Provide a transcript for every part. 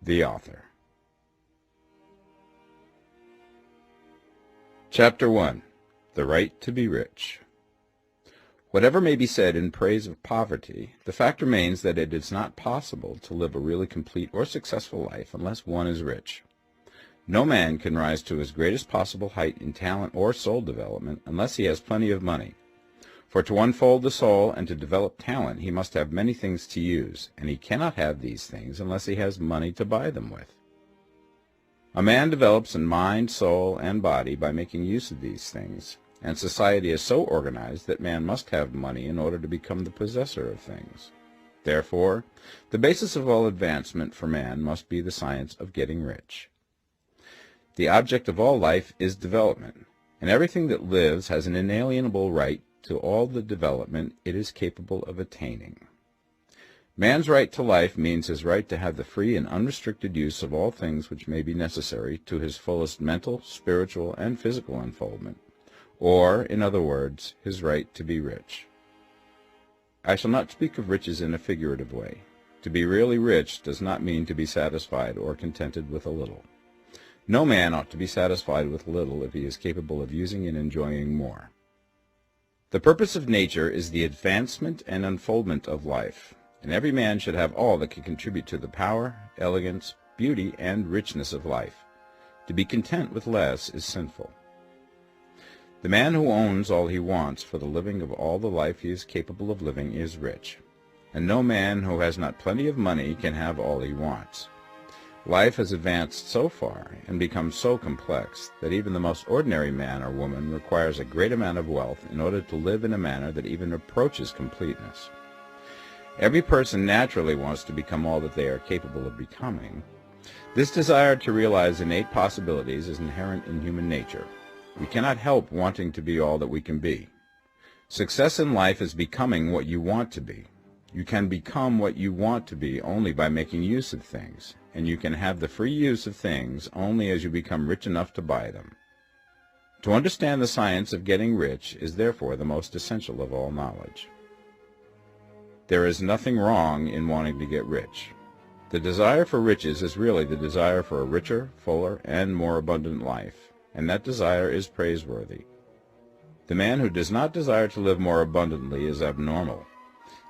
The author. Chapter 1. The Right to be Rich. Whatever may be said in praise of poverty, the fact remains that it is not possible to live a really complete or successful life unless one is rich. No man can rise to his greatest possible height in talent or soul development unless he has plenty of money. For to unfold the soul and to develop talent, he must have many things to use, and he cannot have these things unless he has money to buy them with. A man develops in mind, soul, and body by making use of these things, and society is so organized that man must have money in order to become the possessor of things. Therefore, the basis of all advancement for man must be the science of getting rich. The object of all life is development, and everything that lives has an inalienable right to all the development it is capable of attaining. Man's right to life means his right to have the free and unrestricted use of all things which may be necessary to his fullest mental, spiritual, and physical unfoldment, or, in other words, his right to be rich. I shall not speak of riches in a figurative way. To be really rich does not mean to be satisfied or contented with a little. No man ought to be satisfied with little if he is capable of using and enjoying more. The purpose of nature is the advancement and unfoldment of life, and every man should have all that can contribute to the power, elegance, beauty, and richness of life. To be content with less is sinful. The man who owns all he wants for the living of all the life he is capable of living is rich, and no man who has not plenty of money can have all he wants. Life has advanced so far and become so complex that even the most ordinary man or woman requires a great amount of wealth in order to live in a manner that even approaches completeness. Every person naturally wants to become all that they are capable of becoming. This desire to realize innate possibilities is inherent in human nature. We cannot help wanting to be all that we can be. Success in life is becoming what you want to be. You can become what you want to be only by making use of things, and you can have the free use of things only as you become rich enough to buy them. To understand the science of getting rich is therefore the most essential of all knowledge. There is nothing wrong in wanting to get rich. The desire for riches is really the desire for a richer, fuller, and more abundant life, and that desire is praiseworthy. The man who does not desire to live more abundantly is abnormal,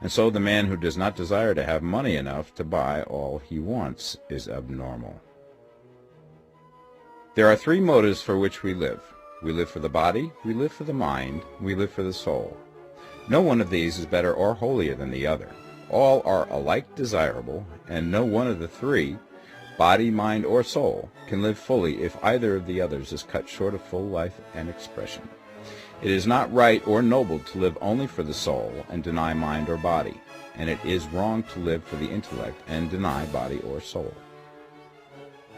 and so the man who does not desire to have money enough to buy all he wants is abnormal. There are three motives for which we live. We live for the body, we live for the mind, we live for the soul. No one of these is better or holier than the other. All are alike desirable, and no one of the three, body, mind, or soul, can live fully if either of the others is cut short of full life and expression. It is not right or noble to live only for the soul and deny mind or body, and it is wrong to live for the intellect and deny body or soul.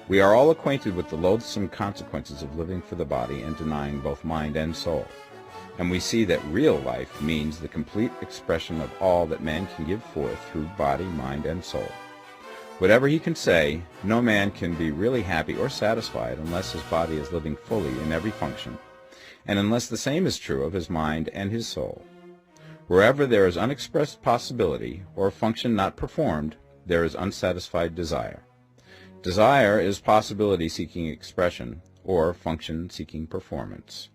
We are all acquainted with the loathsome consequences of living for the body and denying both mind and soul, and we see that real life means the complete expression of all that man can give forth through body, mind, and soul. Whatever he can say, no man can be really happy or satisfied unless his body is living fully in every function, and unless the same is true of his mind and his soul. Wherever there is unexpressed possibility, or function not performed, there is unsatisfied desire. Desire is possibility seeking expression, or function seeking performance.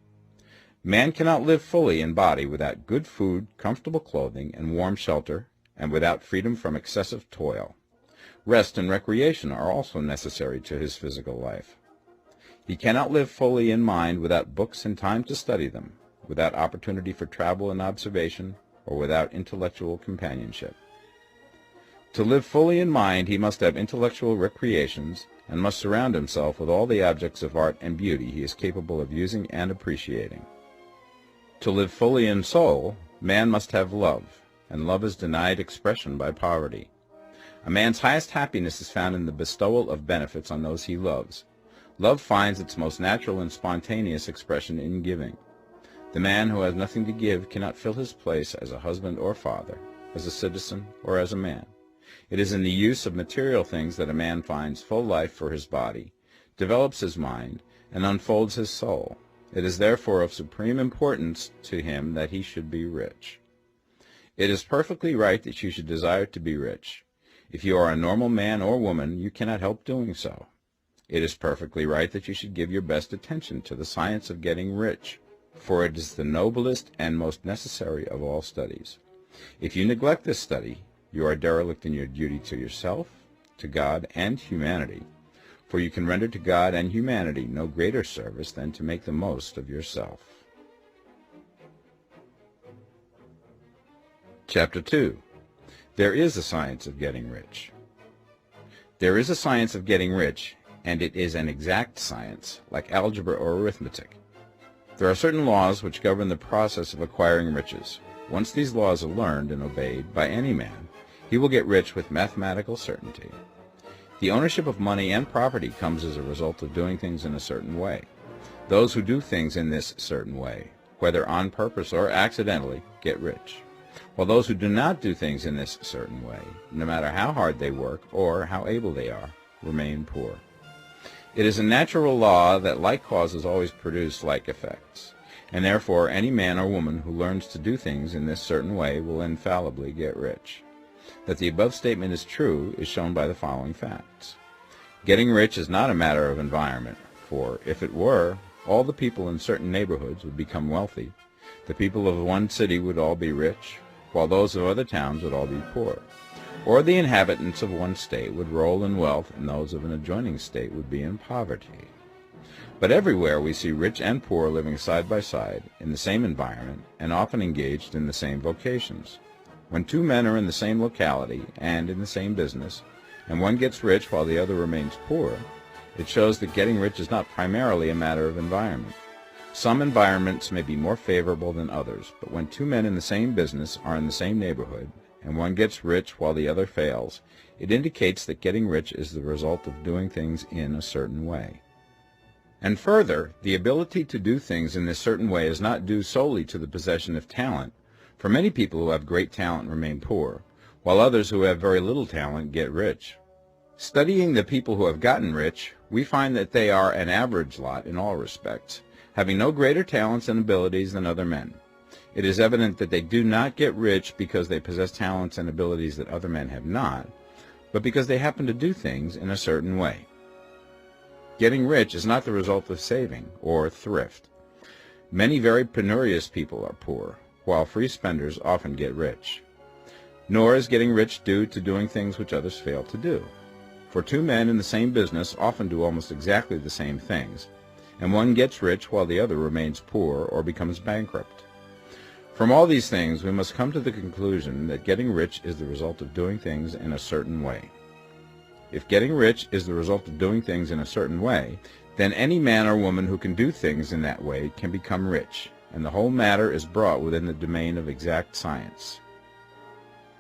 Man cannot live fully in body without good food, comfortable clothing, and warm shelter, and without freedom from excessive toil. Rest and recreation are also necessary to his physical life. He cannot live fully in mind without books and time to study them, without opportunity for travel and observation, or without intellectual companionship. To live fully in mind, he must have intellectual recreations, and must surround himself with all the objects of art and beauty he is capable of using and appreciating. To live fully in soul, man must have love, and love is denied expression by poverty. A man's highest happiness is found in the bestowal of benefits on those he loves. Love finds its most natural and spontaneous expression in giving. The man who has nothing to give cannot fill his place as a husband or father, as a citizen or as a man. It is in the use of material things that a man finds full life for his body, develops his mind, and unfolds his soul. It is therefore of supreme importance to him that he should be rich. It is perfectly right that you should desire to be rich. If you are a normal man or woman, you cannot help doing so. It is perfectly right that you should give your best attention to the science of getting rich, for it is the noblest and most necessary of all studies. If you neglect this study, you are derelict in your duty to yourself, to God, and humanity, for you can render to God and humanity no greater service than to make the most of yourself. Chapter 2. There is a science of getting rich. There is a science of getting rich, and it is an exact science, like algebra or arithmetic. There are certain laws which govern the process of acquiring riches. Once these laws are learned and obeyed by any man, he will get rich with mathematical certainty. The ownership of money and property comes as a result of doing things in a certain way. Those who do things in this certain way, whether on purpose or accidentally, get rich, while those who do not do things in this certain way, no matter how hard they work or how able they are, remain poor. It is a natural law that like causes always produce like effects, and therefore any man or woman who learns to do things in this certain way will infallibly get rich. That the above statement is true is shown by the following facts. Getting rich is not a matter of environment, for if it were, all the people in certain neighborhoods would become wealthy. The people of one city would all be rich, while those of other towns would all be poor. Or the inhabitants of one state would roll in wealth, and those of an adjoining state would be in poverty. But everywhere we see rich and poor living side by side, in the same environment, and often engaged in the same vocations. When two men are in the same locality and in the same business, and one gets rich while the other remains poor, it shows that getting rich is not primarily a matter of environment. Some environments may be more favorable than others, but when two men in the same business are in the same neighborhood, and one gets rich while the other fails, it indicates that getting rich is the result of doing things in a certain way. And further, the ability to do things in this certain way is not due solely to the possession of talent, for many people who have great talent remain poor, while others who have very little talent get rich. Studying the people who have gotten rich, we find that they are an average lot in all respects, having no greater talents and abilities than other men. It is evident that they do not get rich because they possess talents and abilities that other men have not, but because they happen to do things in a certain way. Getting rich is not the result of saving or thrift. Many very penurious people are poor, while free spenders often get rich. Nor is getting rich due to doing things which others fail to do. For two men in the same business often do almost exactly the same things, and one gets rich while the other remains poor or becomes bankrupt. From all these things, we must come to the conclusion that getting rich is the result of doing things in a certain way. If getting rich is the result of doing things in a certain way, then any man or woman who can do things in that way can become rich, and the whole matter is brought within the domain of exact science.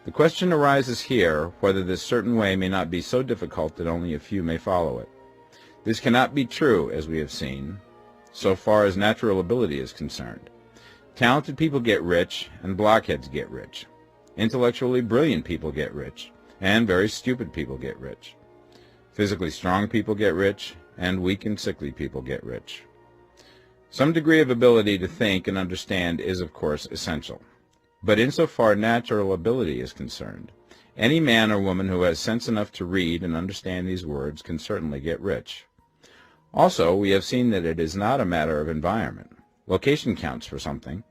The question arises here whether this certain way may not be so difficult that only a few may follow it. This cannot be true, as we have seen, so far as natural ability is concerned. Talented people get rich, and blockheads get rich. Intellectually brilliant people get rich, and very stupid people get rich. Physically strong people get rich, and weak and sickly people get rich. Some degree of ability to think and understand is, of course, essential. But insofar natural ability is concerned, any man or woman who has sense enough to read and understand these words can certainly get rich. Also, we have seen that it is not a matter of environment. Location counts for something.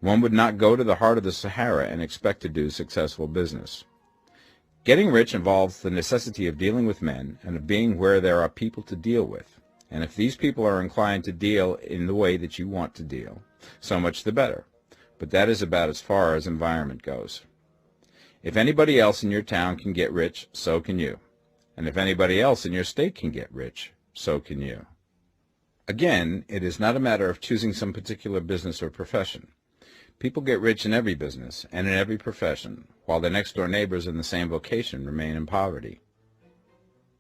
One would not go to the heart of the Sahara and expect to do successful business. Getting rich involves the necessity of dealing with men and of being where there are people to deal with. And if these people are inclined to deal in the way that you want to deal, so much the better. But that is about as far as environment goes. If anybody else in your town can get rich, so can you. And if anybody else in your state can get rich, so can you. Again, it is not a matter of choosing some particular business or profession. People get rich in every business and in every profession, while their next-door neighbors in the same vocation remain in poverty.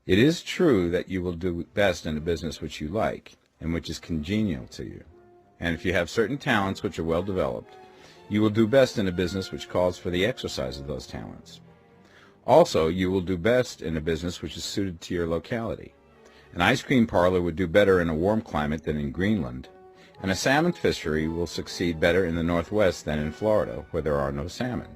It is true that you will do best in a business which you like and which is congenial to you. And if you have certain talents which are well developed, you will do best in a business which calls for the exercise of those talents. Also, you will do best in a business which is suited to your locality. An ice cream parlor would do better in a warm climate than in Greenland, and a salmon fishery will succeed better in the Northwest than in Florida, where there are no salmon.